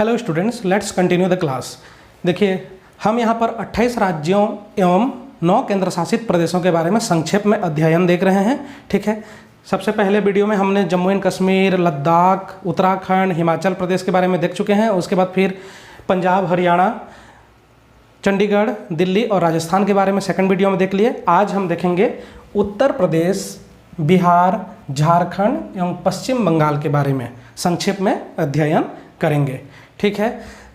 Hello students, let's continue the class. देखिए, हम यहाँ पर 28 राज्यों एवं 9 केंद्र शासित प्रदेशों के बारे में संक्षेप में अध्ययन देख रहे हैं। ठीक है, सबसे पहले वीडियो में हमने जम्मू एंड कश्मीर, लद्दाख, उत्तराखंड, हिमाचल प्रदेश के बारे में देख चुके हैं। उसके बाद फिर पंजाब, हरियाणा, चंडीगढ़, दिल्ली और राजस्थान के बारे में सेकंड वीडियो में देख लिए। आज हम देखेंगे उत्तर प्रदेश, बिहार, झारखंड एवं पश्चिम बंगाल के बारे में संक्षेप में अध्ययन करेंगे। ठीक है,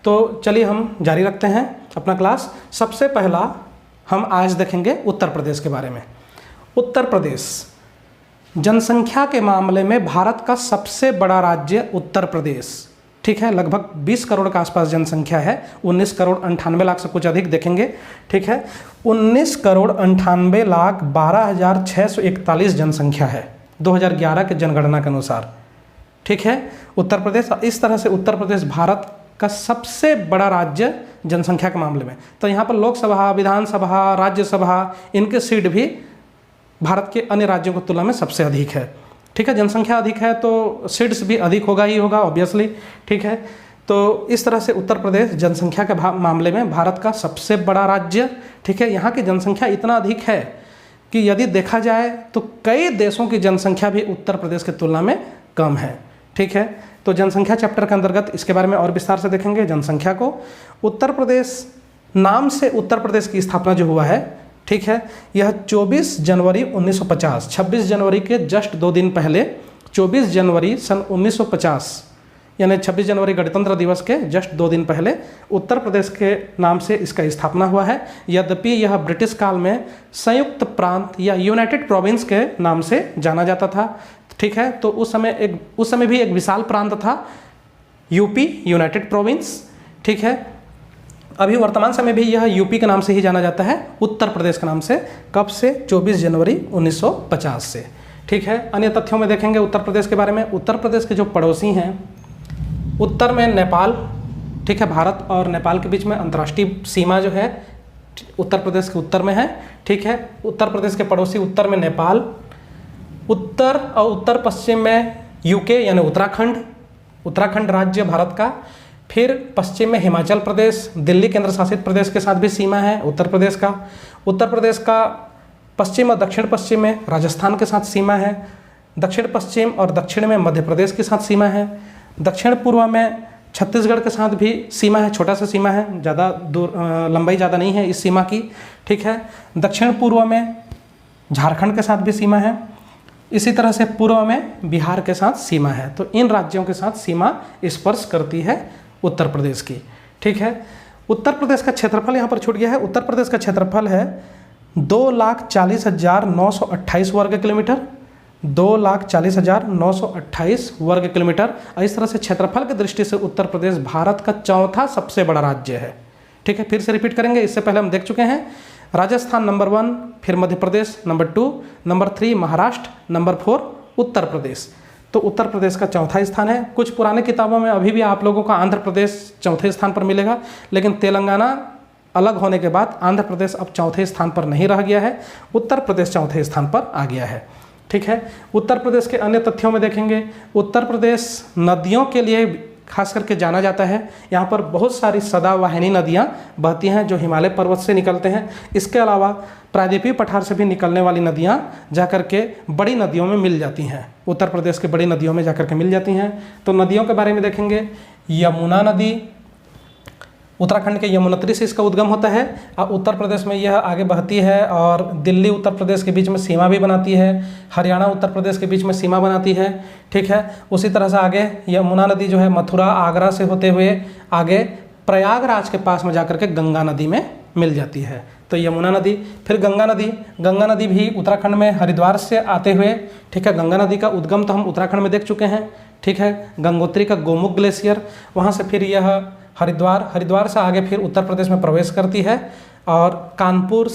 तो चलिए हम जारी रखते हैं अपना क्लास। सबसे पहला हम आज देखेंगे उत्तर प्रदेश के बारे में। उत्तर प्रदेश जनसंख्या के मामले में भारत का सबसे बड़ा राज्य उत्तर प्रदेश। ठीक है, लगभग 20 करोड़ के आसपास जनसंख्या है। 19 करोड़ 98 लाख से कुछ अधिक देखेंगे। ठीक है, 19 करोड़ 98 लाख 12,641 जनसंख्या है 2011 के जनगणना के अनुसार। ठीक है, उत्तर प्रदेश, इस तरह से उत्तर प्रदेश भारत का सबसे बड़ा राज्य जनसंख्या के मामले में। तो यहाँ पर लोकसभा, विधानसभा, राज्यसभा, इनके सीट भी भारत के अन्य राज्यों की तुलना में सबसे अधिक है। ठीक है, जनसंख्या अधिक है तो सीट्स भी अधिक होगा ही होगा ऑब्वियसली। ठीक है, तो इस तरह से उत्तर प्रदेश जनसंख्या के मामले में भारत का सबसे बड़ा राज्य। ठीक है, यहाँ की जनसंख्या इतना अधिक है कि यदि देखा जाए तो कई देशों की जनसंख्या भी उत्तर प्रदेश की तुलना में कम है। ठीक है, तो जनसंख्या चैप्टर के अंतर्गत इसके बारे में और विस्तार से देखेंगे जनसंख्या को। उत्तर प्रदेश नाम से उत्तर प्रदेश की स्थापना जो हुआ है, ठीक है, यह 24 जनवरी 1950, 26 जनवरी के जस्ट 2 दिन पहले 24 जनवरी सन 1950 यानी 26 जनवरी गणतंत्र दिवस के जस्ट 2 दिन पहले उत्तर प्रदेश के नाम से इसका स्थापना हुआ है। यद्यपि यह ब्रिटिश काल में संयुक्त प्रांत या यूनाइटेड प्रोविंस के नाम से जाना जाता था। ठीक है, तो उस समय भी एक विशाल प्रांत था यूपी, यूनाइटेड प्रोविंस। ठीक है, अभी वर्तमान समय भी यह यूपी के नाम से ही जाना जाता है, उत्तर प्रदेश के नाम से। कब से? 24 जनवरी 1950 से। ठीक है, अन्य तथ्यों में देखेंगे उत्तर प्रदेश के बारे में। उत्तर प्रदेश के जो पड़ोसी हैं, उत्तर में नेपाल। ठीक है, भारत और नेपाल के बीच में अंतर्राष्ट्रीय सीमा जो है उत्तर प्रदेश के उत्तर में है। ठीक है, उत्तर प्रदेश के पड़ोसी उत्तर में नेपाल, उत्तर और उत्तर पश्चिम में यूके यानी उत्तराखंड राज्य भारत का। फिर पश्चिम में हिमाचल प्रदेश, दिल्ली केंद्र शासित प्रदेश के साथ भी सीमा है उत्तर प्रदेश का। उत्तर प्रदेश का पश्चिम और दक्षिण पश्चिम में राजस्थान के साथ सीमा है। दक्षिण पश्चिम और दक्षिण में मध्य प्रदेश के साथ सीमा है। दक्षिण पूर्व में छत्तीसगढ़ के साथ भी सीमा है, छोटा सा सीमा है, ज़्यादा दूर, लंबाई ज़्यादा नहीं है इस सीमा की। ठीक है, दक्षिण पूर्व में झारखंड के साथ भी सीमा है। इसी तरह से पूर्व में बिहार के साथ सीमा है। तो इन राज्यों के साथ सीमा स्पर्श करती है उत्तर प्रदेश की। ठीक है, उत्तर प्रदेश का क्षेत्रफल यहाँ पर छूट गया है। उत्तर प्रदेश का क्षेत्रफल है 2,40,928 वर्ग किलोमीटर, 2,40,928 वर्ग किलोमीटर। इस तरह से क्षेत्रफल की दृष्टि से उत्तर प्रदेश भारत का चौथा सबसे बड़ा राज्य है। ठीक है, फिर से रिपीट करेंगे, इससे पहले हम देख चुके हैं। राजस्थान नंबर 1, फिर Madhya Pradesh number 2, number 3 Maharashtra, number 4 Uttar Pradesh. तो उत्तर प्रदेश का चौथा स्थान है। कुछ पुराने किताबों में अभी भी आप लोगों को आंध्र प्रदेश चौथे स्थान पर मिलेगा, लेकिन तेलंगाना अलग होने के बाद आंध्र प्रदेश अब चौथे स्थान पर नहीं रह गया है, उत्तर प्रदेश चौथे स्थान पर आ गया है। ठीक है, उत्तर प्रदेश के अन्य तथ्यों में देखेंगे। उत्तर प्रदेश नदियों के लिए खास करके जाना जाता है। यहाँ पर बहुत सारी सदावाहिनी नदियाँ बहती हैं जो हिमालय पर्वत से निकलते हैं। इसके अलावा प्रायद्वीपीय पठार से भी निकलने वाली नदियाँ जाकर के बड़ी नदियों में मिल जाती हैं, उत्तर प्रदेश के बड़ी नदियों में जाकर के मिल जाती हैं। तो नदियों के बारे में देखेंगे। यमुना नदी उत्तराखंड के यमुनोत्री से इसका उद्गम होता है और उत्तर प्रदेश में यह आगे बहती है और दिल्ली उत्तर प्रदेश के बीच में सीमा भी बनाती है, हरियाणा उत्तर प्रदेश के बीच में सीमा बनाती है। ठीक है, उसी तरह से आगे यमुना नदी जो है मथुरा, आगरा से होते हुए आगे प्रयागराज के पास में जाकर के गंगा नदी में मिल जाती है। तो यमुना नदी, फिर गंगा नदी भी उत्तराखंड में हरिद्वार से आते हुए। ठीक है, गंगा नदी का उद्गम तो हम उत्तराखंड में देख चुके हैं। ठीक है, गंगोत्री का गोमुख ग्लेशियर, वहाँ से फिर यह हरिद्वार से आगे फिर उत्तर प्रदेश में प्रवेश करती है और कानपुर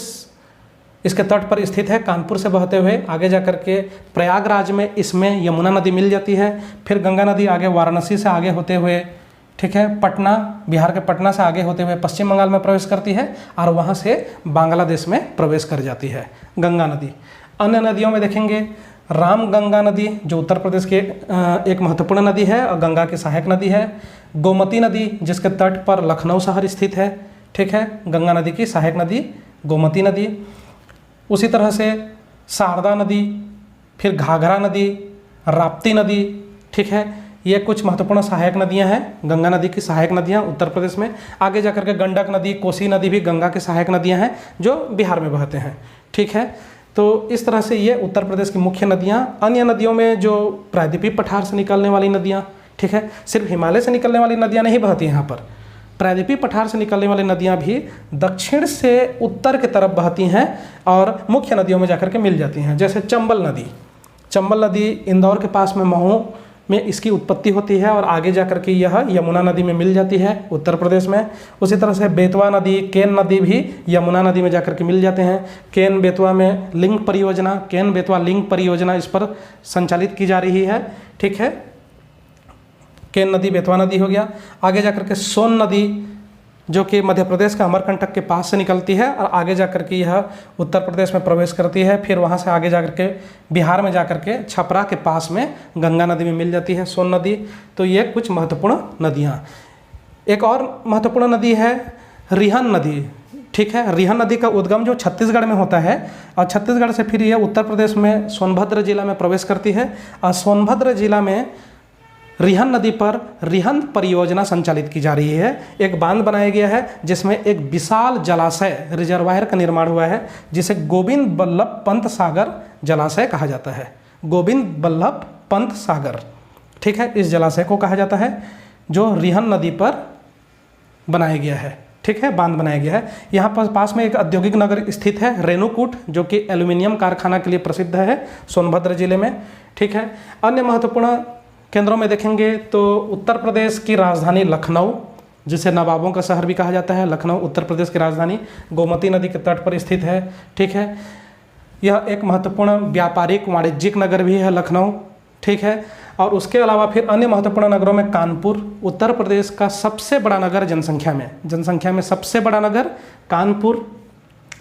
इसके तट पर स्थित है। कानपुर से बहते हुए आगे जाकर के प्रयागराज में इसमें यमुना नदी मिल जाती है। फिर गंगा नदी आगे वाराणसी से आगे होते हुए, ठीक है, पटना, बिहार के पटना से आगे होते हुए पश्चिम बंगाल में प्रवेश करती है और वहाँ से बांग्लादेश में प्रवेश कर जाती है गंगा नदी। अन्य नदियों में देखेंगे रामगंगा नदी जो उत्तर प्रदेश के एक महत्वपूर्ण नदी है और गंगा की सहायक नदी है। गोमती नदी जिसके तट पर लखनऊ शहर स्थित है, ठीक है, गंगा नदी की सहायक नदी गोमती नदी। उसी तरह से शारदा नदी, फिर घाघरा नदी, राप्ती नदी, ठीक है, ये कुछ महत्वपूर्ण सहायक नदियां हैं, गंगा नदी की सहायक नदियां उत्तर प्रदेश में। आगे जाकर के गंडक नदी, कोसी नदी भी गंगा की सहायक नदियां हैं जो बिहार में बहते हैं, ठीक है। तो इस तरह से ये उत्तर प्रदेश की मुख्य नदियां। अन्य नदियों में जो प्रायद्वीपीय पठार से निकलने वाली नदियां, ठीक है, सिर्फ हिमालय से निकलने वाली नदियां नहीं बहती यहाँ पर, प्रायद्वीपीय पठार से निकलने वाली नदियां भी दक्षिण से उत्तर की तरफ बहती हैं और मुख्य नदियों में जाकर के मिल जाती हैं। जैसे चंबल नदी, चंबल नदी इंदौर के पास में महू में इसकी उत्पत्ति होती है और आगे जाकर के यह यमुना नदी में मिल जाती है उत्तर प्रदेश में। उसी तरह से बेतवा नदी, केन नदी भी यमुना नदी में जाकर के मिल जाते हैं। केन बेतवा में लिंक परियोजना, केन बेतवा लिंक परियोजना इस पर संचालित की जा रही है, ठीक है। केन नदी बेतवा नदी हो गया। आगे जाकर के सोन नदी जो कि मध्य प्रदेश का अमरकंटक के पास से निकलती है और आगे जाकर के यह उत्तर प्रदेश में प्रवेश करती है, फिर वहाँ से आगे जाकर के बिहार में जाकर के छपरा के पास में गंगा नदी में मिल जाती है सोन नदी। तो ये कुछ महत्वपूर्ण नदियाँ। एक और महत्वपूर्ण नदी है रिहन नदी, ठीक है। रिहन नदी का उद्गम जो छत्तीसगढ़ में होता है और छत्तीसगढ़ से फिर यह उत्तर प्रदेश में सोनभद्र जिला में प्रवेश करती है और सोनभद्र जिला में रिहन नदी पर रिहन परियोजना संचालित की जा रही है। एक बांध बनाया गया है जिसमें एक विशाल जलाशय रिजर्वायर का निर्माण हुआ है जिसे गोविंद बल्लभ पंत सागर जलाशय कहा जाता है। गोविंद बल्लभ पंत सागर, ठीक है, इस जलाशय को कहा जाता है जो रिहन नदी पर बनाया गया है, ठीक है, बांध बनाया गया है। यहाँ पर पास में एक औद्योगिक नगर स्थित है रेणुकूट, जो कि एल्यूमिनियम कारखाना के लिए प्रसिद्ध है सोनभद्र जिले में, ठीक है। अन्य महत्वपूर्ण केंद्रों में देखेंगे तो उत्तर प्रदेश की राजधानी लखनऊ, जिसे नवाबों का शहर भी कहा जाता है, लखनऊ उत्तर प्रदेश की राजधानी गोमती नदी के तट पर स्थित है, ठीक है। यह एक महत्वपूर्ण व्यापारिक वाणिज्यिक नगर भी है लखनऊ, ठीक है। और उसके अलावा फिर अन्य महत्वपूर्ण नगरों में कानपुर, उत्तर प्रदेश का सबसे बड़ा नगर जनसंख्या में सबसे बड़ा नगर कानपुर।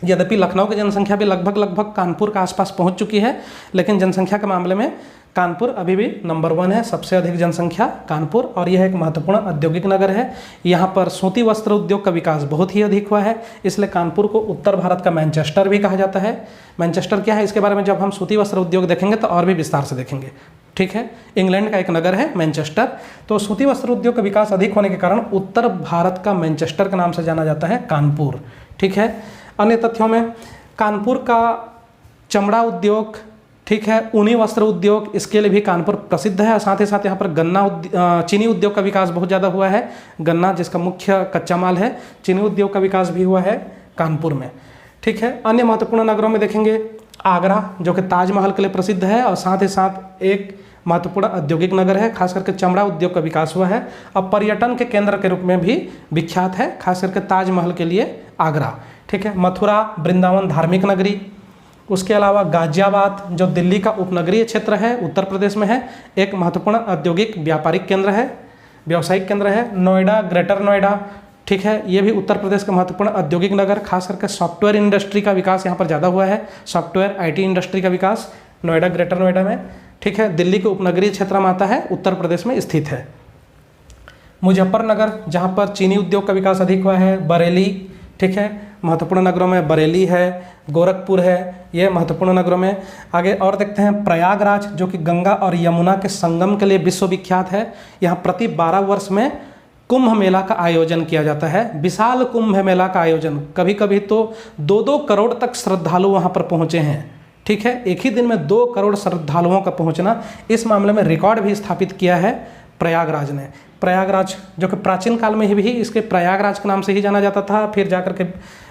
यद्यपि लखनऊ की जनसंख्या भी लगभग कानपुर के आसपास पहुंच चुकी है, लेकिन जनसंख्या के मामले में कानपुर अभी भी नंबर 1 है, सबसे अधिक जनसंख्या कानपुर। और यह एक महत्वपूर्ण औद्योगिक नगर है। यहाँ पर सूती वस्त्र उद्योग का विकास बहुत ही अधिक हुआ है, इसलिए कानपुर को उत्तर भारत का मैनचेस्टर भी कहा जाता है। मैनचेस्टर क्या है, इसके बारे में जब हम सूती वस्त्र उद्योग देखेंगे तो और भी विस्तार से देखेंगे, ठीक है। इंग्लैंड का एक नगर है मैनचेस्टर। तो सूती वस्त्र उद्योग का विकास अधिक होने के कारण उत्तर भारत का मैनचेस्टर के नाम से जाना जाता है कानपुर, ठीक है। अन्य तथ्यों में कानपुर का चमड़ा उद्योग, ठीक है, ऊनी वस्त्र उद्योग, इसके लिए भी कानपुर प्रसिद्ध है। साथ ही साथ यहाँ पर चीनी उद्योग का विकास बहुत ज़्यादा हुआ है। गन्ना जिसका मुख्य कच्चा माल है, चीनी उद्योग का विकास भी हुआ है कानपुर में, ठीक है। अन्य महत्वपूर्ण नगरों में देखेंगे आगरा, जो कि ताजमहल के लिए प्रसिद्ध है और साथ ही साथ एक महत्वपूर्ण औद्योगिक नगर है, खास करके चमड़ा उद्योग का विकास हुआ है और पर्यटन के केंद्र के रूप में भी विख्यात है, खास करके ताजमहल के लिए आगरा, ठीक है। मथुरा, वृंदावन धार्मिक नगरी। उसके अलावा गाजियाबाद जो दिल्ली का उपनगरीय क्षेत्र है, उत्तर प्रदेश में है, एक महत्वपूर्ण औद्योगिक व्यापारिक केंद्र है, व्यावसायिक केंद्र है। नोएडा, ग्रेटर नोएडा, ठीक है, ये भी उत्तर प्रदेश का महत्वपूर्ण औद्योगिक नगर, खास करके सॉफ्टवेयर इंडस्ट्री का विकास यहाँ पर ज़्यादा हुआ है। सॉफ्टवेयर IT इंडस्ट्री का विकास नोएडा, ग्रेटर नोएडा में, ठीक है, दिल्ली के उपनगरीय क्षेत्र में आता है, उत्तर प्रदेश में स्थित है। मुजफ्फरनगर, जहाँ पर चीनी उद्योग का विकास अधिक हुआ है। बरेली, ठीक है, महत्वपूर्ण नगरों में बरेली है, गोरखपुर है, ये महत्वपूर्ण नगरों में। आगे और देखते हैं प्रयागराज, जो कि गंगा और यमुना के संगम के लिए विश्वविख्यात है। यहाँ प्रति 12 वर्ष में कुंभ मेला का आयोजन किया जाता है, विशाल कुंभ मेला का आयोजन। कभी कभी तो 2-2 करोड़ तक श्रद्धालु वहाँ पर पहुँचे हैं, ठीक है, एक ही दिन में 2 करोड़ श्रद्धालुओं का पहुँचना, इस मामले में रिकॉर्ड भी स्थापित किया है प्रयागराज ने। प्रयागराज जो कि प्राचीन काल में ही भी इसके प्रयागराज के नाम से ही जाना जाता था, फिर जाकर के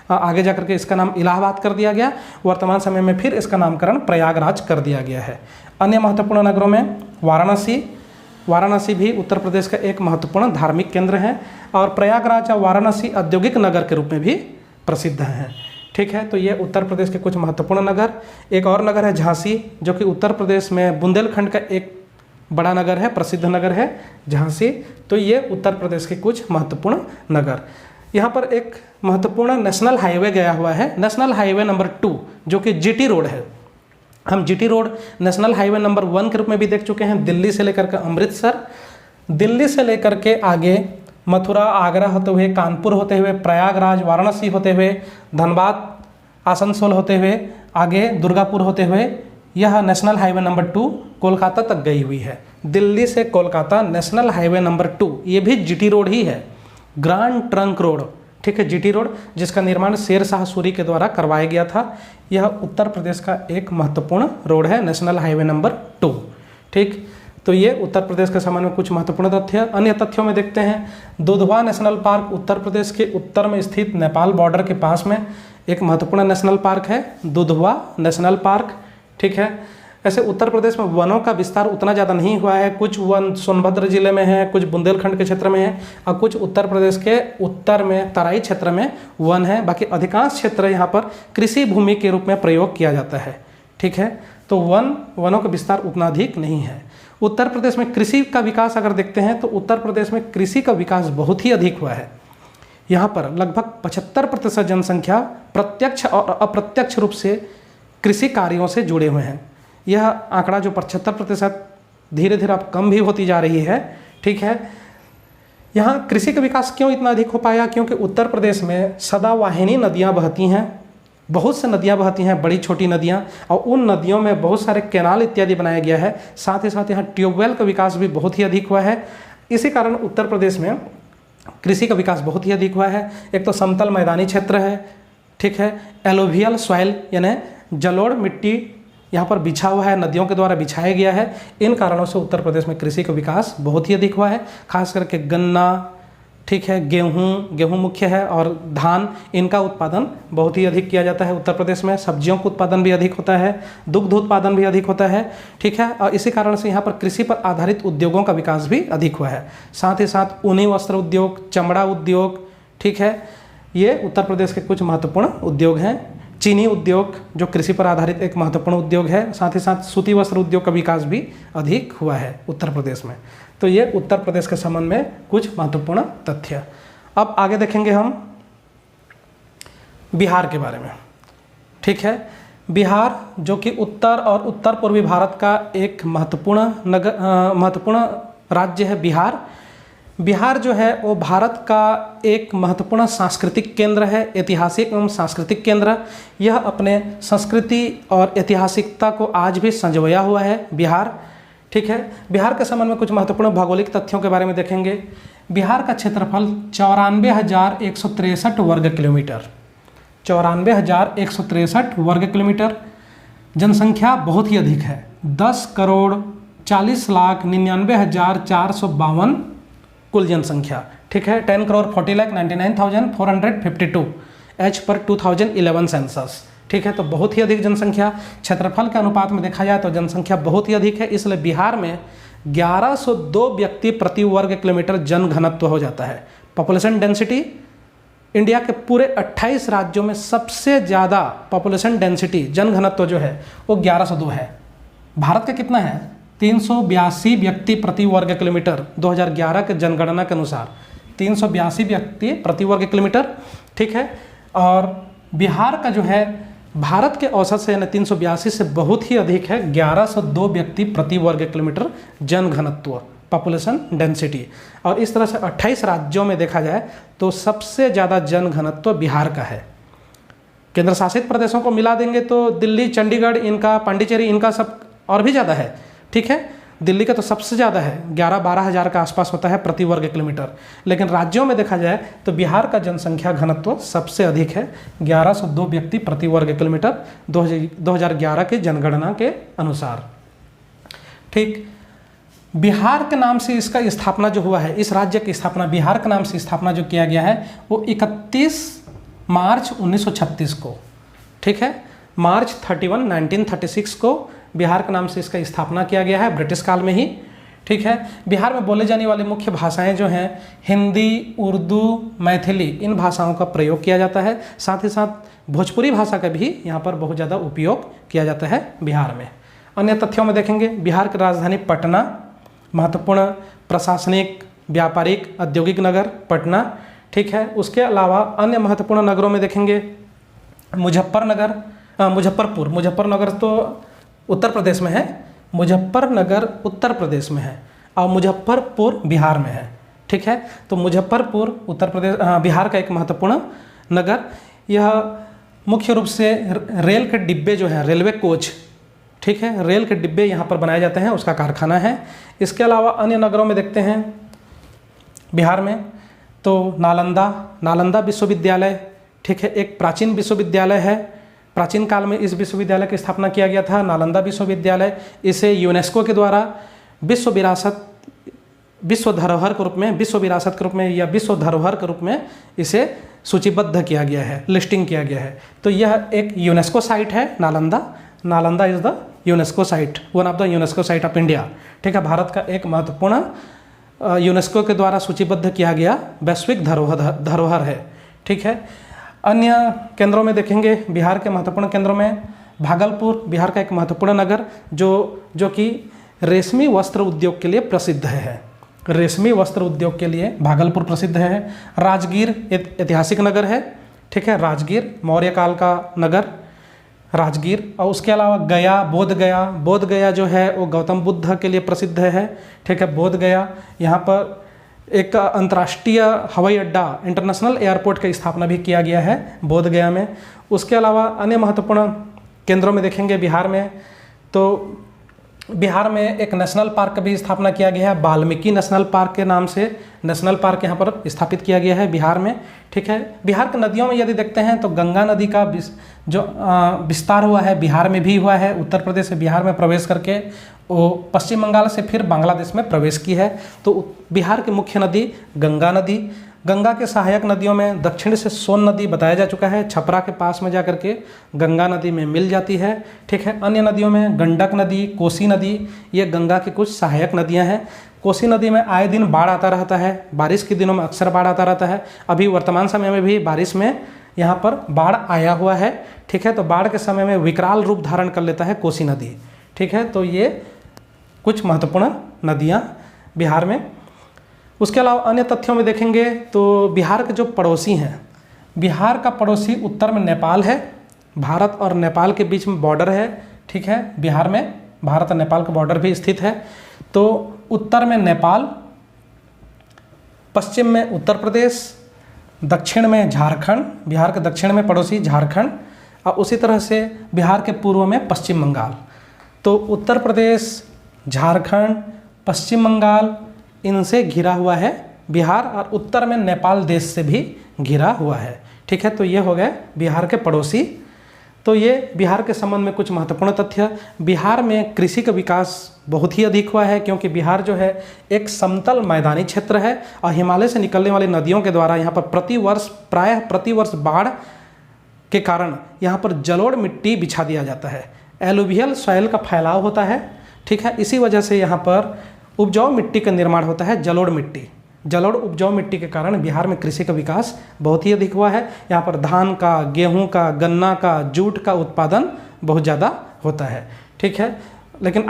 आगे जाकर के इसका नाम इलाहाबाद कर दिया गया, वर्तमान समय में फिर इसका नामकरण प्रयागराज कर दिया गया है। अन्य महत्वपूर्ण नगरों में वाराणसी भी उत्तर प्रदेश का एक महत्वपूर्ण धार्मिक केंद्र है और प्रयागराज और वाराणसी औद्योगिक नगर के रूप में भी प्रसिद्ध हैं, ठीक है। तो ये उत्तर प्रदेश के कुछ महत्वपूर्ण नगर। एक और नगर है झांसी, जो कि उत्तर प्रदेश में बुंदेलखंड का एक बड़ा नगर है, प्रसिद्ध नगर है झांसी। तो ये उत्तर प्रदेश के कुछ महत्वपूर्ण नगर। यहाँ पर एक महत्वपूर्ण नेशनल हाईवे गया हुआ है, नेशनल हाईवे नंबर 2, जो कि GT रोड है। हम GT road national highway number 1 के रूप में भी देख चुके हैं, दिल्ली से लेकर के अमृतसर, दिल्ली से लेकर के आगे मथुरा, आगरा होते हुए, कानपुर होते हुए, प्रयागराज, वाराणसी होते हुए, धनबाद, आसनसोल होते हुए, आगे दुर्गापुर होते हुए यह नेशनल हाईवे नंबर 2 कोलकाता तक गई हुई है। दिल्ली से कोलकाता नेशनल हाईवे नंबर 2, ये भी जीटी रोड ही है, ग्रांड ट्रंक रोड, ठीक है, जीटी रोड, जिसका निर्माण शेर शाह सूरी के द्वारा करवाया गया था। यह उत्तर प्रदेश का एक महत्वपूर्ण रोड है, नेशनल हाईवे नंबर 2, ठीक। तो ये उत्तर प्रदेश के संबंध में कुछ महत्वपूर्ण तथ्य। अन्य तथ्यों में देखते हैं दुधवा नेशनल पार्क उत्तर प्रदेश के उत्तर में स्थित नेपाल बॉर्डर के पास में एक महत्वपूर्ण नेशनल पार्क है, दुधवा नेशनल पार्क, ठीक है। ऐसे उत्तर प्रदेश में वनों का विस्तार उतना ज़्यादा नहीं हुआ है, कुछ वन सोनभद्र जिले में है, कुछ बुंदेलखंड के क्षेत्र में है, और कुछ उत्तर प्रदेश के उत्तर में तराई क्षेत्र में वन है। बाकी अधिकांश क्षेत्र यहाँ पर कृषि भूमि के रूप में प्रयोग किया जाता है, ठीक है। तो वनों का विस्तार उतना अधिक नहीं है। उत्तर प्रदेश में कृषि का विकास अगर देखते हैं तो उत्तर प्रदेश में कृषि का विकास बहुत ही अधिक हुआ है। यहाँ पर लगभग 75% जनसंख्या प्रत्यक्ष और अप्रत्यक्ष रूप से कृषि कार्यों से जुड़े हुए हैं। यह आंकड़ा जो 75% धीरे धीरे अब कम भी होती जा रही है, ठीक है। यहाँ कृषि का विकास क्यों इतना अधिक हो पाया? क्योंकि उत्तर प्रदेश में सदावाहिनी नदियाँ बहती हैं, बहुत से नदियाँ बहती हैं, बड़ी छोटी नदियाँ, और उन नदियों में बहुत सारे कैनाल इत्यादि बनाया गया है। साथ ही साथ यहाँ ट्यूबवेल का विकास भी बहुत ही अधिक हुआ है। इसी कारण उत्तर प्रदेश में कृषि का विकास बहुत ही अधिक हुआ है। एक तो समतल मैदानी क्षेत्र है, ठीक है, एलोवियल सॉइल यानी जलोढ़ मिट्टी यहाँ पर बिछा हुआ है, नदियों के द्वारा बिछाया गया है। इन कारणों से उत्तर प्रदेश में कृषि का विकास बहुत ही अधिक हुआ है। खास करके गन्ना, ठीक है, गेहूँ मुख्य है, और धान, इनका उत्पादन बहुत ही अधिक किया जाता है उत्तर प्रदेश में। सब्जियों का उत्पादन भी अधिक होता है, दुग्ध उत्पादन भी अधिक होता है, ठीक है। और इसी कारण से यहाँ पर कृषि पर आधारित उद्योगों का विकास भी अधिक हुआ है। साथ ही साथ ऊनी वस्त्र उद्योग, चमड़ा उद्योग, ठीक है, ये उत्तर प्रदेश के कुछ महत्वपूर्ण उद्योग हैं। चीनी उद्योग जो कृषि पर आधारित एक महत्वपूर्ण उद्योग है। साथ ही साथ सूती वस्त्र उद्योग का विकास भी अधिक हुआ है उत्तर प्रदेश में। तो ये उत्तर प्रदेश के संबंध में कुछ महत्वपूर्ण तथ्य। अब आगे देखेंगे हम बिहार के बारे में, ठीक है। बिहार जो कि उत्तर और उत्तर पूर्वी भारत का एक महत्वपूर्ण राज्य है बिहार। बिहार जो है वो भारत का एक महत्वपूर्ण सांस्कृतिक केंद्र है, ऐतिहासिक एवं सांस्कृतिक केंद्र। यह अपने संस्कृति और ऐतिहासिकता को आज भी संजोया हुआ है बिहार, ठीक है। बिहार के संबंध में कुछ महत्वपूर्ण भौगोलिक तथ्यों के बारे में देखेंगे। बिहार का क्षेत्रफल 94,163 वर्ग किलोमीटर, 94,163 वर्ग किलोमीटर। जनसंख्या बहुत ही अधिक है, 10,40,99,452 कुल जनसंख्या, ठीक है। 10,40,99,452 एच पर 2011 सेंसस, ठीक है। तो बहुत ही अधिक जनसंख्या। क्षेत्रफल के अनुपात में देखा जाए तो जनसंख्या बहुत ही अधिक है, इसलिए बिहार में 1102 व्यक्ति प्रति वर्ग किलोमीटर जनघनत्व हो जाता है। पॉपुलेशन डेंसिटी इंडिया के पूरे 28 राज्यों में सबसे ज़्यादा पॉपुलेशन डेंसिटी, जनघनत्व जो है वो 1102 है। भारत का कितना है? 382 व्यक्ति प्रति वर्ग किलोमीटर 2011 के जनगणना के अनुसार 382 व्यक्ति प्रति वर्ग किलोमीटर, ठीक है। और बिहार का जो है भारत के औसत से यानी 382 से बहुत ही अधिक है, 1102 व्यक्ति प्रति वर्ग किलोमीटर जनघनत्व, पॉपुलेशन डेंसिटी। और इस तरह से 28 राज्यों में देखा जाए तो सबसे ज़्यादा जनघनत्व बिहार का है। केंद्र शासित प्रदेशों को मिला देंगे तो दिल्ली, चंडीगढ़, इनका पांडिचेरी, इनका सब और भी ज़्यादा है, ठीक है। दिल्ली का तो सबसे ज़्यादा है, 11-12 हज़ार का आसपास होता है प्रति वर्ग किलोमीटर। लेकिन राज्यों में देखा जाए तो बिहार का जनसंख्या घनत्व सबसे अधिक है, 1102 व्यक्ति प्रति वर्ग किलोमीटर 2011 के जनगणना के अनुसार, ठीक। बिहार के नाम से इसका स्थापना जो हुआ है, इस राज्य की स्थापना बिहार के नाम से स्थापना जो किया गया है वो 31 मार्च 1936 को, ठीक है। मार्च 31, 1936 को बिहार के नाम से इसका स्थापना किया गया है, ब्रिटिश काल में ही, ठीक है। बिहार में बोले जाने वाली मुख्य भाषाएं जो हैं हिंदी, उर्दू, मैथिली, इन भाषाओं का प्रयोग किया जाता है। साथ ही साथ भोजपुरी भाषा का भी यहाँ पर बहुत ज़्यादा उपयोग किया जाता है बिहार में। अन्य तथ्यों में देखेंगे बिहार की राजधानी पटना, महत्वपूर्ण प्रशासनिक, व्यापारिक, औद्योगिक नगर पटना, ठीक है। उसके अलावा अन्य महत्वपूर्ण नगरों में देखेंगे मुजफ्फरपुर तो उत्तर प्रदेश में है, मुजफ्फरनगर उत्तर प्रदेश में है। और मुजफ्फरपुर बिहार में है। ठीक है, तो मुजफ्फरपुर उत्तर प्रदेश बिहार का एक महत्वपूर्ण नगर। यह मुख्य रूप से रेल के डिब्बे जो हैं, रेलवे कोच, ठीक है, रेल के डिब्बे यहाँ पर बनाए जाते हैं, उसका कारखाना है। इसके अलावा अन्य नगरों में देखते हैं बिहार में, तो नालंदा विश्वविद्यालय, ठीक है, एक प्राचीन विश्वविद्यालय है। प्राचीन काल में इस विश्वविद्यालय की स्थापना किया गया था, नालंदा विश्वविद्यालय। इसे यूनेस्को के द्वारा विश्व धरोहर के रूप में इसे सूचीबद्ध किया गया है, लिस्टिंग किया गया है। तो यह एक यूनेस्को साइट है। Nalanda is the UNESCO site, one of the UNESCO site of India. ठीक है, भारत का एक महत्वपूर्ण यूनेस्को के द्वारा सूचीबद्ध किया गया वैश्विक धरोहर है। ठीक है, अन्य केंद्रों में देखेंगे, बिहार के महत्वपूर्ण केंद्रों में भागलपुर बिहार का एक महत्वपूर्ण नगर जो कि रेशमी वस्त्र उद्योग के लिए प्रसिद्ध है। रेशमी वस्त्र उद्योग के लिए भागलपुर प्रसिद्ध है। राजगीर ऐतिहासिक नगर है। ठीक है, राजगीर मौर्य काल का नगर राजगीर। और उसके अलावा बोध गया जो है वो गौतम बुद्ध के लिए प्रसिद्ध है। ठीक है, बोध गया, यहाँ पर एक अंतर्राष्ट्रीय हवाई अड्डा, इंटरनेशनल एयरपोर्ट की स्थापना भी किया गया है बोध गया में। उसके अलावा अन्य महत्वपूर्ण केंद्रों में देखेंगे बिहार में, तो बिहार में एक नेशनल पार्क का भी स्थापना किया गया है, वाल्मीकि नेशनल पार्क के नाम से नेशनल पार्क यहाँ पर स्थापित किया गया है बिहार में। ठीक है, बिहार की नदियों में यदि देखते हैं तो गंगा नदी का जो विस्तार हुआ है बिहार में भी हुआ है। उत्तर प्रदेश से बिहार में प्रवेश करके वो पश्चिम बंगाल से फिर बांग्लादेश में प्रवेश की है। तो बिहार की मुख्य नदी गंगा नदी। गंगा के सहायक नदियों में दक्षिण से सोन नदी बताया जा चुका है, छपरा के पास में जाकर के गंगा नदी में मिल जाती है। ठीक है, अन्य नदियों में गंडक नदी, कोसी नदी, ये गंगा की कुछ सहायक नदियां हैं। कोसी नदी में आए दिन बाढ़ आता रहता है, बारिश के दिनों में अक्सर बाढ़ आता रहता है। अभी वर्तमान समय में भी बारिश में यहाँ पर बाढ़ आया हुआ है। ठीक है, तो बाढ़ के समय में विकराल रूप धारण कर लेता है कोसी नदी। ठीक है, तो ये कुछ महत्वपूर्ण नदियाँ बिहार में। उसके अलावा अन्य तथ्यों में देखेंगे तो बिहार के जो पड़ोसी हैं, बिहार का पड़ोसी उत्तर में नेपाल है, भारत और नेपाल के बीच में बॉर्डर है। ठीक है, बिहार में भारत और नेपाल का बॉर्डर भी स्थित है। तो उत्तर में नेपाल, पश्चिम में उत्तर प्रदेश, दक्षिण में झारखंड, बिहार के दक्षिण में पड़ोसी झारखंड, और उसी तरह से बिहार के पूर्व में पश्चिम बंगाल। तो उत्तर प्रदेश, झारखंड, पश्चिम बंगाल, इनसे घिरा हुआ है बिहार, और उत्तर में नेपाल देश से भी घिरा हुआ है। ठीक है, तो ये हो गए बिहार के पड़ोसी। तो ये बिहार के संबंध में कुछ महत्वपूर्ण तथ्य। बिहार में कृषि का विकास बहुत ही अधिक हुआ है, क्योंकि बिहार जो है एक समतल मैदानी क्षेत्र है, और हिमालय से निकलने वाली नदियों के द्वारा यहाँ पर प्रायः प्रतिवर्ष बाढ़ के कारण यहाँ पर जलोढ़ मिट्टी बिछा दिया जाता है, एलुवियल सॉइल का फैलाव होता है। ठीक है, इसी वजह से यहाँ पर उपजाऊ मिट्टी का निर्माण होता है, जलोढ़ उपजाऊ मिट्टी के कारण बिहार में कृषि का विकास बहुत ही अधिक हुआ है। यहाँ पर धान का, गेहूं का, गन्ना का, जूट का उत्पादन बहुत ज़्यादा होता है। ठीक है, लेकिन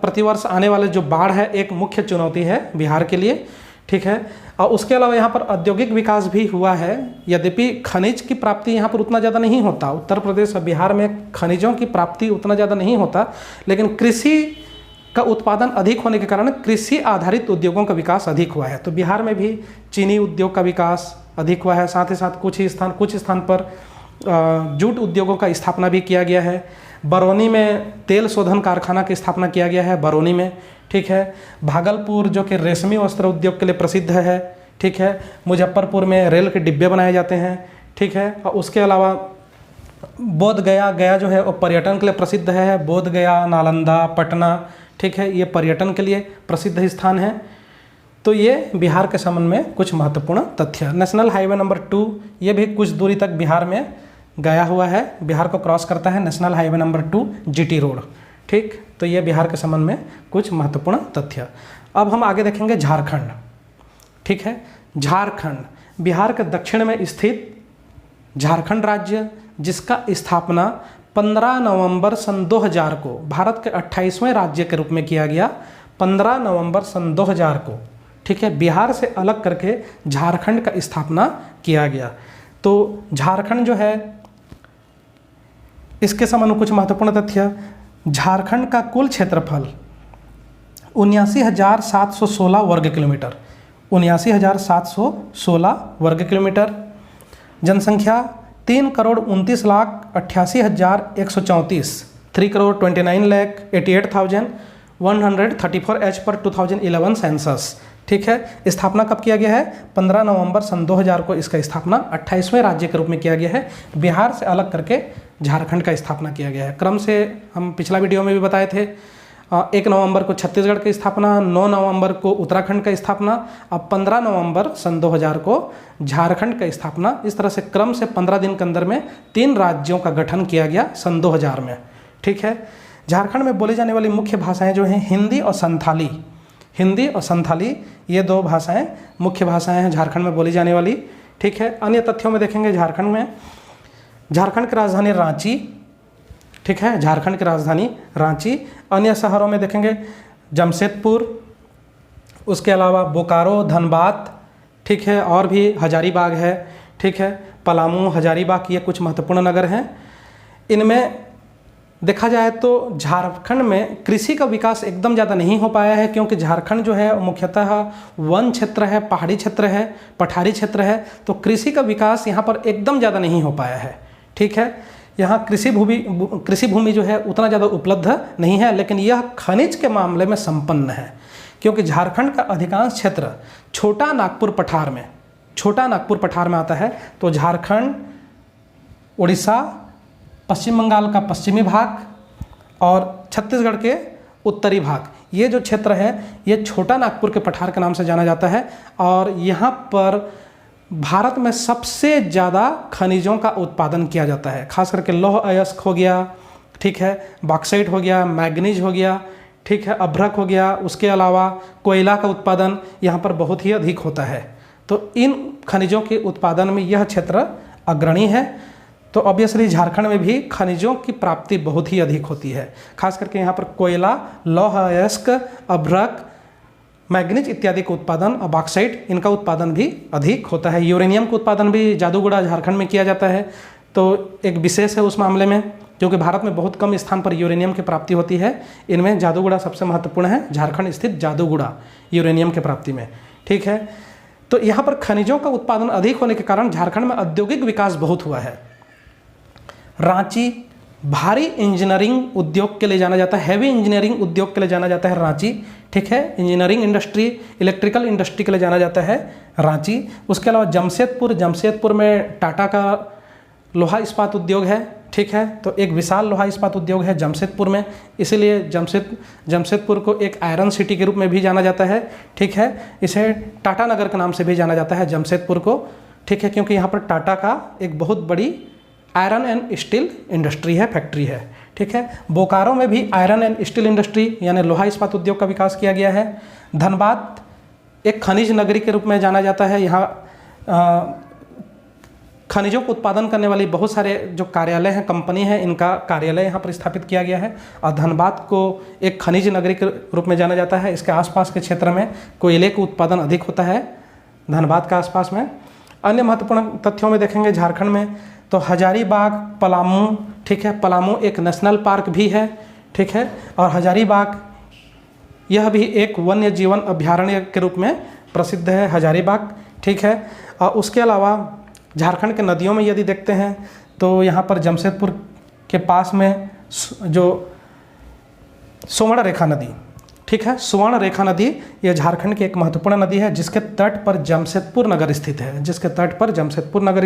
प्रतिवर्ष आने वाले जो बाढ़ है एक मुख्य चुनौती है बिहार के लिए। ठीक है, और उसके अलावा यहाँ पर औद्योगिक विकास भी हुआ है, यद्यपि खनिज की प्राप्ति यहाँ पर उतना ज़्यादा नहीं होता। उत्तर प्रदेश और बिहार में खनिजों की प्राप्ति उतना ज़्यादा नहीं होता, लेकिन कृषि का उत्पादन अधिक होने के कारण कृषि आधारित उद्योगों का विकास अधिक हुआ है। तो बिहार में भी चीनी उद्योग का विकास अधिक हुआ है। साथ ही साथ कुछ स्थान पर जूट उद्योगों का स्थापना भी किया गया है। बरौनी में तेल शोधन कारखाना की स्थापना किया गया है बरौनी में। ठीक है, भागलपुर जो कि रेशमी वस्त्र उद्योग के लिए प्रसिद्ध है। ठीक है, मुजफ्फरपुर में रेल के डिब्बे बनाए जाते हैं। ठीक है, और उसके अलावा बोध गया जो है वो पर्यटन के लिए प्रसिद्ध है। बोध गया, नालंदा, पटना, ठीक है, ये पर्यटन के लिए प्रसिद्ध स्थान है। तो ये बिहार के संबंध में कुछ महत्वपूर्ण तथ्य। नेशनल हाईवे नंबर 2 ये भी कुछ दूरी तक बिहार में गया हुआ है, बिहार को क्रॉस करता है national highway number 2 GT road. ठीक, तो ये बिहार के संबंध में कुछ महत्वपूर्ण तथ्य। अब हम आगे देखेंगे झारखंड। ठीक है, झारखंड बिहार के दक्षिण में स्थित झारखंड राज्य, जिसका स्थापना 15 नवंबर सन 2000 को भारत के 28वें राज्य के रूप में किया गया। 15 नवंबर सन 2000 को, ठीक है, बिहार से अलग करके झारखंड का स्थापना किया गया। तो झारखंड जो है, इसके संबंध में कुछ महत्वपूर्ण तथ्य। झारखंड का कुल क्षेत्रफल 79,716 वर्ग किलोमीटर, 79,716 वर्ग किलोमीटर। जनसंख्या 3,29,88,134, 3,29,88,134 एज पर 2011 सेंसस। ठीक है, स्थापना कब किया गया है? 15 नवंबर सन 2000 को इसका स्थापना 28वें राज्य के रूप में किया गया है। बिहार से अलग करके झारखंड का स्थापना किया गया है। क्रम से हम पिछला वीडियो में भी बताए थे, 1 नवंबर को छत्तीसगढ़ की स्थापना, 9 नवंबर को उत्तराखंड का स्थापना, अब 15 नवंबर सन 2000 को झारखंड का स्थापना। इस तरह से क्रम से 15 दिन के अंदर में 3 राज्यों का गठन किया गया सन 2000 में। ठीक है, झारखंड में बोली जाने वाली मुख्य भाषाएं जो हैं हिंदी और संथाली। हिंदी और संथाली ये 2 भाषाएं मुख्य भाषाएं हैं झारखंड में बोली जाने वाली। ठीक है, अन्य तथ्यों में देखेंगे झारखंड की राजधानी रांची। ठीक है, झारखंड की राजधानी रांची। अन्य शहरों में देखेंगे जमशेदपुर, उसके अलावा बोकारो, धनबाद। ठीक है, और भी हजारीबाग है। ठीक है, पलामू, हजारीबाग, ये कुछ महत्वपूर्ण नगर हैं। इनमें देखा जाए तो झारखंड में कृषि का विकास एकदम ज़्यादा नहीं हो पाया है, क्योंकि झारखंड जो है मुख्यतः वन क्षेत्र है, पहाड़ी क्षेत्र है, पठारी क्षेत्र है, तो कृषि का विकास यहाँ पर एकदम ज़्यादा नहीं हो पाया है। ठीक है, यहाँ कृषि भूमि जो है उतना ज़्यादा उपलब्ध नहीं है, लेकिन यह खनिज के मामले में संपन्न है, क्योंकि झारखंड का अधिकांश क्षेत्र छोटा नागपुर पठार में आता है। तो झारखंड, उड़ीसा, पश्चिम बंगाल का पश्चिमी भाग और छत्तीसगढ़ के उत्तरी भाग, ये जो क्षेत्र है ये छोटा नागपुर के पठार के नाम से जाना जाता है। और यहाँ पर भारत में सबसे ज़्यादा खनिजों का उत्पादन किया जाता है, खास करके लौह अयस्क हो गया, ठीक है, बॉक्साइट हो गया, मैग्नीज हो गया, ठीक है, अभ्रक हो गया, उसके अलावा कोयला का उत्पादन यहाँ पर बहुत ही अधिक होता है। तो इन खनिजों के उत्पादन में यह क्षेत्र अग्रणी है। तो ऑब्वियसली झारखंड में भी खनिजों की प्राप्ति बहुत ही अधिक होती है, खास करके यहाँ पर कोयला, लौह अयस्क, अभ्रक, मैग्नीज इत्यादि का उत्पादन और बॉक्साइट, इनका उत्पादन भी अधिक होता है। यूरेनियम का उत्पादन भी जादूगुड़ा झारखंड में किया जाता है। तो एक विशेष है उस मामले में, क्योंकि भारत में बहुत कम स्थान पर यूरेनियम की प्राप्ति होती है। इनमें जादूगुड़ा सबसे महत्वपूर्ण है, झारखंड स्थित जादूगुड़ा यूरेनियम की प्राप्ति में। ठीक है, तो यहाँ पर खनिजों का उत्पादन अधिक होने के कारण झारखंड में औद्योगिक विकास बहुत हुआ है। रांची भारी इंजीनियरिंग उद्योग के लिए जाना जाता है, हैवी इंजीनियरिंग उद्योग के लिए जाना जाता है रांची। ठीक है, इंजीनियरिंग इंडस्ट्री, इलेक्ट्रिकल इंडस्ट्री के लिए जाना जाता है रांची। उसके अलावा जमशेदपुर में टाटा का लोहा इस्पात उद्योग है। ठीक है, तो एक विशाल लोहा इस्पात उद्योग है जमशेदपुर में, इसीलिए जमशेदपुर को एक आयरन सिटी के रूप में भी जाना जाता है। ठीक है, इसे टाटा नगर के नाम से भी जाना जाता है जमशेदपुर को। ठीक है, क्योंकि यहाँ पर टाटा का एक बहुत बड़ी आयरन एंड स्टील इंडस्ट्री है, फैक्ट्री है। ठीक है, बोकारो में भी आयरन एंड स्टील इंडस्ट्री यानी लोहा इस्पात उद्योग का विकास किया गया है। धनबाद एक खनिज नगरी के रूप में जाना जाता है। यहाँ खनिजों को उत्पादन करने वाली बहुत सारे जो कार्यालय हैं, कंपनी है, इनका कार्यालय यहाँ पर स्थापित किया गया है। और धनबाद को एक खनिज नगरी के रूप में जाना जाता है। इसके आसपास के क्षेत्र में कोयले का उत्पादन अधिक होता है धनबाद के आसपास में। अन्य महत्वपूर्ण तथ्यों में देखेंगे झारखंड में तो हजारीबाग, पलामू, ठीक है, पलामू एक नेशनल पार्क भी है। ठीक है, और हजारीबाग यह भी एक वन्य जीवन अभ्यारण्य के रूप में प्रसिद्ध है हजारीबाग। ठीक है, और उसके अलावा झारखंड के नदियों में यदि देखते हैं तो यहाँ पर जमशेदपुर के पास में जो सुवर्ण रेखा नदी, ठीक है, सुवर्ण रेखा नदी ये झारखंड की एक महत्वपूर्ण नदी है, जिसके तट पर जमशेदपुर नगर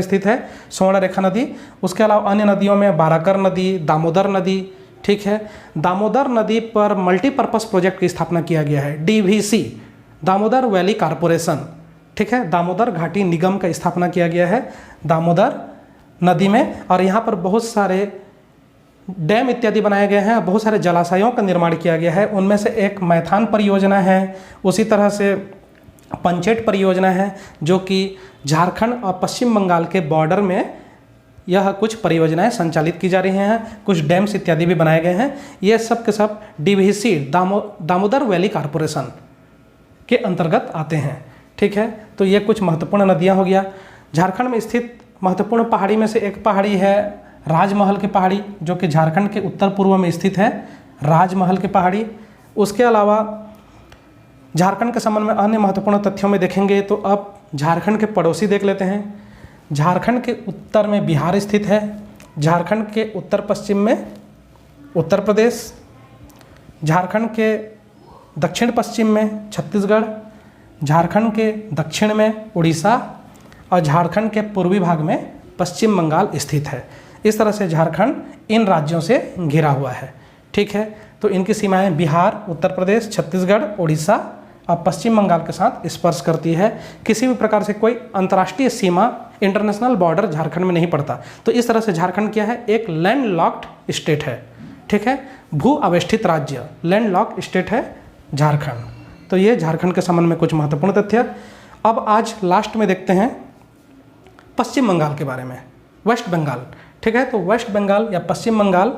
स्थित है, सुवर्ण रेखा नदी। उसके अलावा अन्य नदियों में बाराकर नदी, दामोदर नदी। ठीक है, दामोदर नदी पर मल्टीपर्पज़ प्रोजेक्ट की स्थापना किया गया है, DVC, दामोदर वैली कारपोरेशन। ठीक है, दामोदर घाटी निगम का स्थापना किया गया है दामोदर नदी में। और यहाँ पर बहुत सारे डैम इत्यादि बनाए गए हैं, बहुत सारे जलाशयों का निर्माण किया गया है। उनमें से एक मैथान परियोजना है, उसी तरह से पंचेट परियोजना है, जो कि झारखंड और पश्चिम बंगाल के बॉर्डर में यह कुछ परियोजनाएं संचालित की जा रही हैं। कुछ डैम्स इत्यादि भी बनाए गए हैं। ये सब के सब DVC, दामोदर वैली कारपोरेशन के अंतर्गत आते हैं। ठीक है, तो ये कुछ महत्वपूर्ण नदियाँ हो गया। झारखंड में स्थित महत्वपूर्ण पहाड़ी में से एक पहाड़ी है राजमहल की पहाड़ी, जो कि झारखंड के उत्तर पूर्व में स्थित है, राजमहल की पहाड़ी। उसके अलावा झारखंड के संबंध में अन्य महत्वपूर्ण तथ्यों में देखेंगे तो अब झारखंड के पड़ोसी देख लेते हैं। झारखंड के उत्तर में बिहार स्थित है, झारखंड के उत्तर पश्चिम में उत्तर प्रदेश, झारखंड के दक्षिण पश्चिम में छत्तीसगढ़, झारखंड के दक्षिण में उड़ीसा और झारखंड के पूर्वी भाग में पश्चिम बंगाल स्थित है। इस तरह से झारखंड इन राज्यों से घिरा हुआ है। ठीक है, तो इनकी सीमाएं बिहार, उत्तर प्रदेश, छत्तीसगढ़, उड़ीसा और पश्चिम बंगाल के साथ स्पर्श करती है। किसी भी प्रकार से कोई अंतर्राष्ट्रीय सीमा, इंटरनेशनल बॉर्डर झारखंड में नहीं पड़ता। तो इस तरह से झारखंड क्या है, एक लैंड लॉक्ड स्टेट है। ठीक है, भू अवस्थित राज्य, लैंड लॉक्ड स्टेट है झारखंड। तो ये झारखंड के संबंध में कुछ महत्वपूर्ण तथ्य। अब आज लास्ट में देखते हैं पश्चिम बंगाल के बारे में, वेस्ट बंगाल। ठीक है, तो वेस्ट बंगाल या पश्चिम बंगाल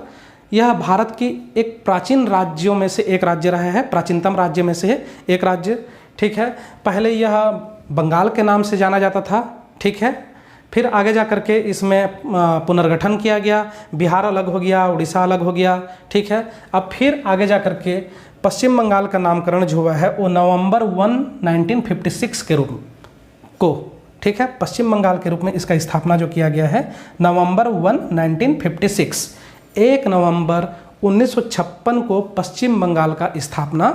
यह भारत की एक प्राचीन राज्यों में से एक राज्य रहा है, प्राचीनतम राज्य में से एक राज्य। ठीक है, पहले यह बंगाल के नाम से जाना जाता था। ठीक है, फिर आगे जा कर के इसमें पुनर्गठन किया गया, बिहार अलग हो गया, उड़ीसा अलग हो गया। ठीक है, अब फिर आगे जा कर के पश्चिम बंगाल का नामकरण जो हुआ है वो नवंबर 1, 1956 के रूप को, ठीक है, पश्चिम बंगाल के रूप में इसका स्थापना जो किया गया है नवंबर 1, 1956, 1 नवंबर 1956 को पश्चिम बंगाल का स्थापना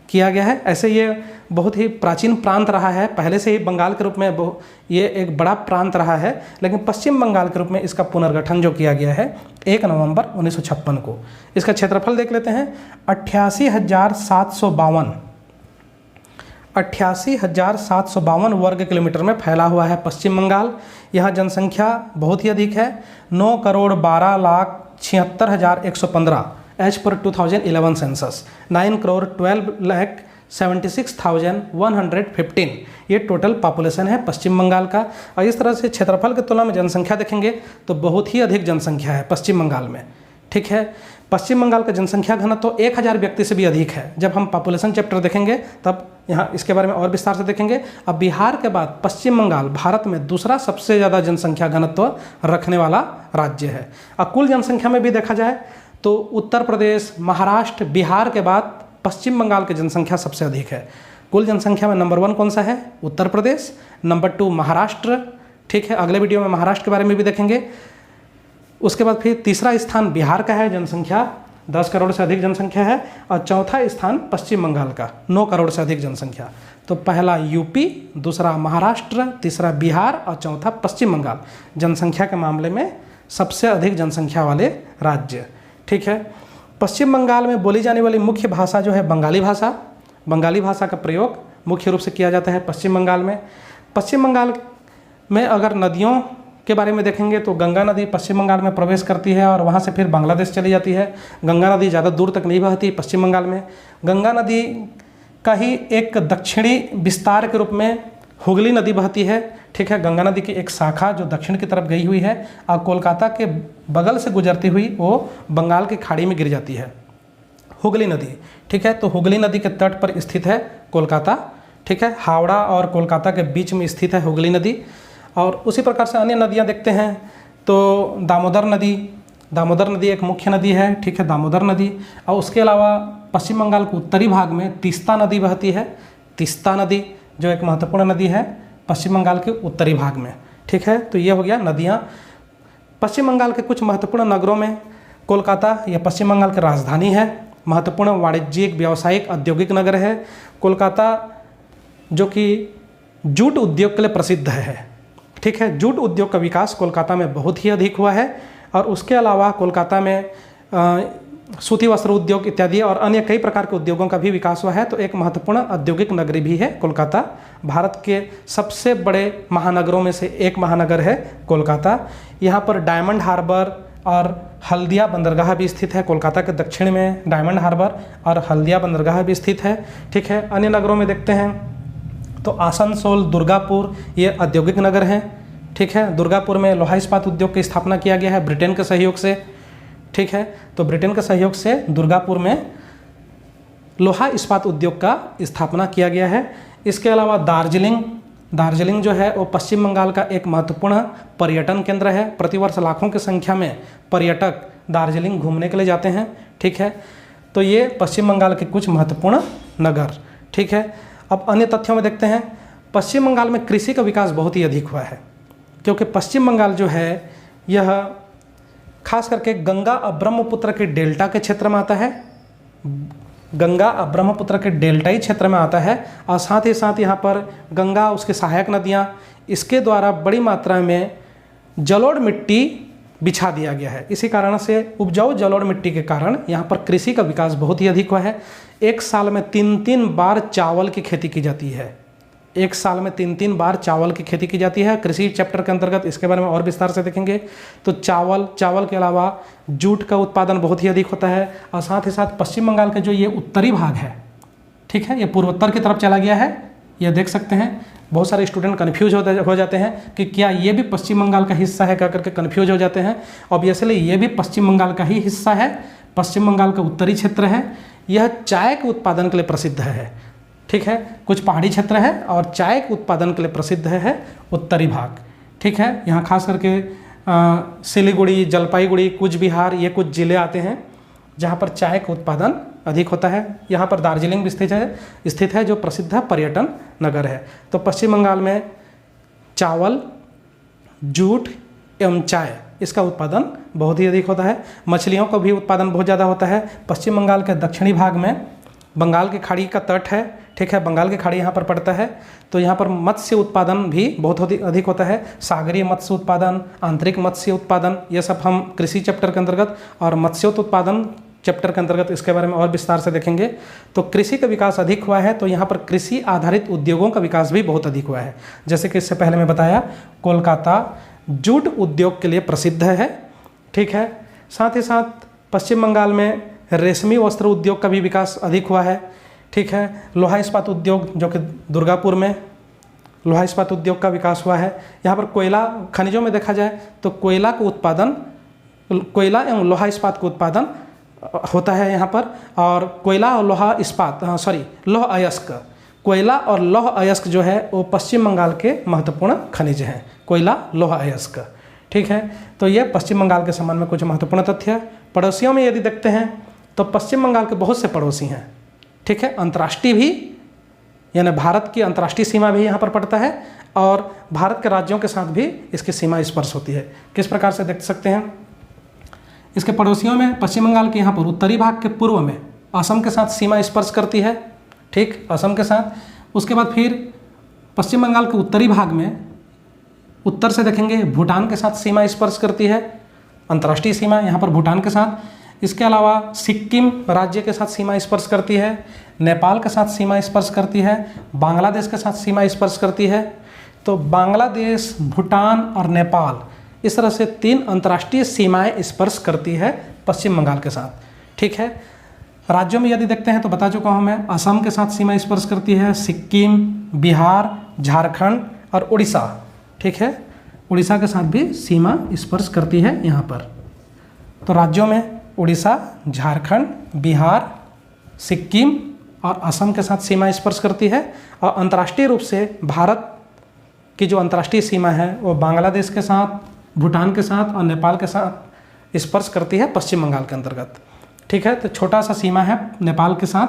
किया गया है। ऐसे ये बहुत ही प्राचीन प्रांत रहा है, पहले से ही बंगाल के रूप में ये एक बड़ा प्रांत रहा है, लेकिन पश्चिम बंगाल के रूप में इसका पुनर्गठन जो किया गया है 1 नवंबर 1956 को। इसका क्षेत्रफल देख लेते हैं, 88,752 वर्ग किलोमीटर में फैला हुआ है पश्चिम बंगाल। यहाँ जनसंख्या बहुत ही अधिक है, 9,12,76,115 एज पर 2011 सेंसस, 9,12,76,115 ये टोटल पॉपुलेशन है पश्चिम बंगाल का। और इस तरह से क्षेत्रफल की तुलना में जनसंख्या देखेंगे तो बहुत ही अधिक जनसंख्या है पश्चिम बंगाल में। ठीक है, पश्चिम बंगाल का जनसंख्या घनत्व तो 1000 व्यक्ति से भी अधिक है। जब हम पॉपुलेशन चैप्टर देखेंगे तब यहाँ इसके बारे में और विस्तार से देखेंगे। अब बिहार के बाद पश्चिम बंगाल भारत में दूसरा सबसे ज़्यादा जनसंख्या घनत्व रखने वाला राज्य है। अब कुल जनसंख्या में भी देखा जाए तो उत्तर प्रदेश, महाराष्ट्र, बिहार के बाद पश्चिम बंगाल की जनसंख्या सबसे अधिक है। कुल जनसंख्या में नंबर 1 कौन सा है? उत्तर प्रदेश, नंबर 2 महाराष्ट्र। ठीक है, अगले वीडियो में महाराष्ट्र के बारे में भी देखेंगे। उसके बाद फिर तीसरा स्थान बिहार का है, जनसंख्या 10 करोड़ से अधिक जनसंख्या है। और चौथा स्थान पश्चिम बंगाल का 9 करोड़ से अधिक जनसंख्या। तो पहला यूपी, दूसरा महाराष्ट्र, तीसरा बिहार और चौथा पश्चिम बंगाल जनसंख्या के मामले में सबसे अधिक जनसंख्या वाले राज्य। ठीक है, पश्चिम बंगाल में बोली जाने वाली मुख्य भाषा जो है बंगाली भाषा। बंगाली भाषा का प्रयोग मुख्य रूप से किया जाता है पश्चिम बंगाल में। पश्चिम बंगाल में अगर नदियों के बारे में देखेंगे तो गंगा नदी पश्चिम बंगाल में प्रवेश करती है और वहाँ से फिर बांग्लादेश चली जाती है। गंगा नदी ज़्यादा दूर तक नहीं बहती पश्चिम बंगाल में। गंगा नदी का ही एक दक्षिणी विस्तार के रूप में हुगली नदी बहती है। ठीक है, गंगा नदी की एक शाखा जो दक्षिण की तरफ गई हुई है और कोलकाता के बगल से गुजरती हुई वो बंगाल की खाड़ी में गिर जाती है, हुगली नदी। ठीक है, तो हुगली नदी के तट पर स्थित है कोलकाता। ठीक है, हावड़ा और कोलकाता के बीच में स्थित है हुगली नदी। और उसी प्रकार से अन्य नदियाँ देखते हैं तो दामोदर नदी एक मुख्य नदी है। ठीक है, दामोदर नदी। और उसके अलावा पश्चिम बंगाल के उत्तरी भाग में तीस्ता नदी बहती है। तीस्ता नदी जो एक महत्वपूर्ण नदी है पश्चिम बंगाल के उत्तरी भाग में। ठीक है, तो ये हो गया नदियाँ। पश्चिम बंगाल के कुछ महत्वपूर्ण नगरों में कोलकाता यह पश्चिम बंगाल की राजधानी है, महत्वपूर्ण वाणिज्यिक, व्यावसायिक, औद्योगिक नगर है। कोलकाता जो कि जूट उद्योग के लिए प्रसिद्ध है। ठीक है, जूट उद्योग का विकास कोलकाता में बहुत ही अधिक हुआ है। और उसके अलावा कोलकाता में सूती वस्त्र उद्योग इत्यादि और अन्य कई प्रकार के उद्योगों का भी विकास हुआ है। तो एक महत्वपूर्ण औद्योगिक नगरी भी है कोलकाता। भारत के सबसे बड़े महानगरों में से एक महानगर है कोलकाता। यहाँ पर डायमंड हार्बर और हल्दिया बंदरगाह भी स्थित है। कोलकाता के दक्षिण में डायमंड हार्बर और हल्दिया बंदरगाह भी स्थित है। ठीक है, अन्य नगरों में देखते हैं तो आसनसोल, दुर्गापुर ये औद्योगिक नगर हैं। ठीक है, दुर्गापुर में लोहा इस्पात उद्योग की स्थापना किया गया है ब्रिटेन के सहयोग से। ठीक है, तो ब्रिटेन के सहयोग से दुर्गापुर में लोहा इस्पात उद्योग का स्थापना किया गया है। इसके अलावा दार्जिलिंग जो है वो पश्चिम बंगाल का एक महत्वपूर्ण पर्यटन केंद्र है। प्रतिवर्ष लाखों की संख्या में पर्यटक दार्जिलिंग घूमने के लिए जाते हैं। ठीक है, तो ये पश्चिम बंगाल के कुछ महत्वपूर्ण नगर। ठीक है, अब अन्य तथ्यों में देखते हैं, पश्चिम बंगाल में कृषि का विकास बहुत ही अधिक हुआ है, क्योंकि पश्चिम बंगाल जो है यह खास करके गंगा और ब्रह्मपुत्र के डेल्टा के क्षेत्र में आता है, गंगा और ब्रह्मपुत्र के डेल्टाई क्षेत्र में आता है, और साथ ही साथ यहाँ पर गंगा, उसके सहायक नदियाँ, इसके द्वारा बड़ी मात्रा में जलोढ़ मिट्टी बिछा दिया गया है। इसी कारण से उपजाऊ जलोढ़ मिट्टी के कारण यहाँ पर कृषि का विकास बहुत ही अधिक हुआ है। एक साल में 3-3 बार चावल की खेती की जाती है, एक साल में 3-3 बार चावल की खेती की जाती है। कृषि चैप्टर के अंतर्गत इसके बारे में और विस्तार से देखेंगे। तो चावल के अलावा जूट का उत्पादन बहुत ही अधिक होता है, और साथ ही साथ पश्चिम बंगाल का जो ये उत्तरी भाग है, ठीक है, ये पूर्वोत्तर की तरफ चला गया है, ये देख सकते हैं। बहुत सारे स्टूडेंट कन्फ्यूज हो जाते हैं कि क्या ये भी पश्चिम बंगाल का हिस्सा है, क्या करके कन्फ्यूज हो जाते हैं। ऑब्वियसली ये भी पश्चिम बंगाल का ही हिस्सा है, पश्चिम बंगाल का उत्तरी क्षेत्र है। यह चाय के उत्पादन के लिए प्रसिद्ध है, ठीक है, कुछ पहाड़ी क्षेत्र है और चाय के उत्पादन के लिए प्रसिद्ध है उत्तरी भाग, ठीक है। यहाँ खास करके सिलीगुड़ी, जलपाईगुड़ी, कूच बिहार, ये कुछ ज़िले आते हैं जहाँ पर चाय का उत्पादन अधिक होता है। यहाँ पर दार्जिलिंग भी स्थित है जो प्रसिद्ध पर्यटन नगर है। तो पश्चिम बंगाल में चावल, जूट एवं चाय, इसका उत्पादन बहुत ही अधिक होता है। मछलियों का भी उत्पादन बहुत ज़्यादा होता है। पश्चिम बंगाल के दक्षिणी भाग में बंगाल की खाड़ी का तट है, ठीक है, बंगाल की खाड़ी यहाँ पर पड़ता है, तो यहाँ पर मत्स्य उत्पादन भी बहुत अधिक होता है। सागरीय मत्स्य उत्पादन, आंतरिक मत्स्य उत्पादन, ये सब हम कृषि चैप्टर के अंतर्गत और मत्स्योत्पादन चैप्टर के अंतर्गत इसके बारे में और विस्तार से देखेंगे। तो कृषि का विकास अधिक हुआ है, तो यहाँ पर कृषि आधारित उद्योगों का विकास भी बहुत अधिक हुआ है। जैसे कि इससे पहले मैं बताया, कोलकाता जूट उद्योग के लिए प्रसिद्ध है, ठीक है। साथ ही साथ पश्चिम बंगाल में रेशमी वस्त्र उद्योग का भी विकास अधिक हुआ है, ठीक है। लोहा इस्पात उद्योग, जो कि दुर्गापुर में लोहा इस्पात उद्योग का विकास हुआ है। यहाँ पर कोयला खनिजों में देखा जाए तो कोयला का उत्पादन, कोयला एवं लोहा इस्पात का उत्पादन होता है यहाँ पर। और कोयला और लोहा इस्पात, लौह अयस्क, कोयला और लौह अयस्क जो है वो पश्चिम बंगाल के महत्वपूर्ण खनिज हैं, कोयला, लौह अयस्क, ठीक है। तो ये पश्चिम बंगाल के संबंध में कुछ महत्वपूर्ण तथ्य है। पड़ोसियों में यदि देखते हैं तो पश्चिम बंगाल के बहुत से पड़ोसी हैं, ठीक है। अंतर्राष्ट्रीय भी, यानी भारत की अंतर्राष्ट्रीय सीमा भी यहाँ पर पड़ता है, और भारत के राज्यों के साथ भी इसकी सीमा स्पर्श होती है। किस प्रकार से देख सकते हैं, इसके पड़ोसियों में पश्चिम बंगाल के यहाँ पर उत्तरी भाग के पूर्व में असम के साथ सीमा स्पर्श करती है, ठीक, असम के साथ। उसके बाद फिर पश्चिम बंगाल के उत्तरी भाग में उत्तर से देखेंगे भूटान के साथ सीमा स्पर्श करती है, अंतर्राष्ट्रीय सीमा यहाँ पर भूटान के साथ। इसके अलावा सिक्किम राज्य के साथ सीमा स्पर्श करती है, नेपाल के साथ सीमा स्पर्श करती है, बांग्लादेश के साथ सीमा स्पर्श करती है। तो बांग्लादेश, भूटान और नेपाल, इस तरह से 3 अंतर्राष्ट्रीय सीमाएं स्पर्श करती है पश्चिम बंगाल के साथ, ठीक है। राज्यों में यदि देखते हैं तो बता चुका हूँ मैं, असम के साथ सीमा स्पर्श करती है, सिक्किम, बिहार, झारखंड और उड़ीसा, ठीक है, उड़ीसा के साथ भी सीमा स्पर्श करती है यहाँ पर। तो राज्यों में उड़ीसा, झारखंड, बिहार, सिक्किम और असम के साथ सीमा स्पर्श करती है। और अंतर्राष्ट्रीय रूप से भारत की जो अंतर्राष्ट्रीय सीमा है वो बांग्लादेश के साथ, भूटान के साथ और नेपाल के साथ स्पर्श करती है पश्चिम बंगाल के अंतर्गत, ठीक है। तो छोटा सा सीमा है नेपाल के साथ,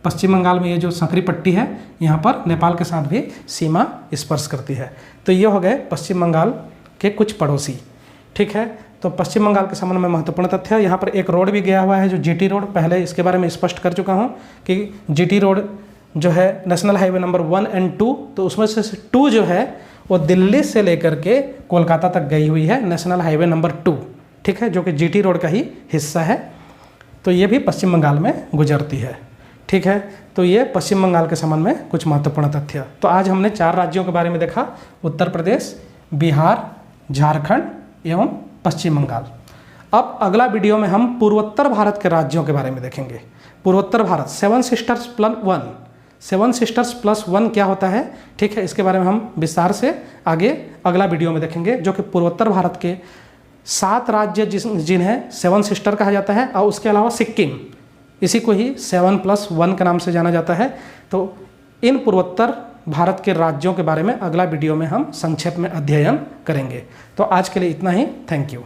पश्चिम बंगाल में ये जो संकरी पट्टी है यहाँ पर नेपाल के साथ भी सीमा स्पर्श करती है। तो ये हो गए पश्चिम बंगाल के कुछ पड़ोसी, ठीक है। तो पश्चिम बंगाल के संबंध में महत्वपूर्ण तथ्य है। यहाँ पर एक रोड भी गया हुआ है जो जीटी रोड, पहले इसके बारे में स्पष्ट कर चुका हूँ कि जीटी रोड जो है नेशनल हाईवे नंबर 1 और 2, तो उसमें से 2 जो है वो दिल्ली से लेकर के कोलकाता तक गई हुई है, नेशनल हाईवे नंबर 2, ठीक है, जो कि जीटी रोड का ही हिस्सा है। तो ये भी पश्चिम बंगाल में गुजरती है, ठीक है। तो ये पश्चिम बंगाल के संबंध में कुछ महत्वपूर्ण तथ्य। तो आज हमने 4 राज्यों के बारे में देखा, उत्तर प्रदेश, बिहार, झारखंड एवं पश्चिम बंगाल। अब अगला वीडियो में हम पूर्वोत्तर भारत के राज्यों के बारे में देखेंगे। पूर्वोत्तर Bharat 7 sisters plus 1, 7 sisters plus 1 क्या होता है, ठीक है, इसके बारे में हम विस्तार से आगे अगला वीडियो में देखेंगे, जो कि पूर्वोत्तर भारत के 7 राज्य जिन्हें 7 सिस्टर कहा जाता है, और उसके अलावा सिक्किम, इसी को ही 7+1 के नाम से जाना जाता है। तो इन पूर्वोत्तर भारत के राज्यों के बारे में अगला वीडियो में हम संक्षेप में अध्ययन करेंगे। तो आज के लिए इतना ही, थैंक यू।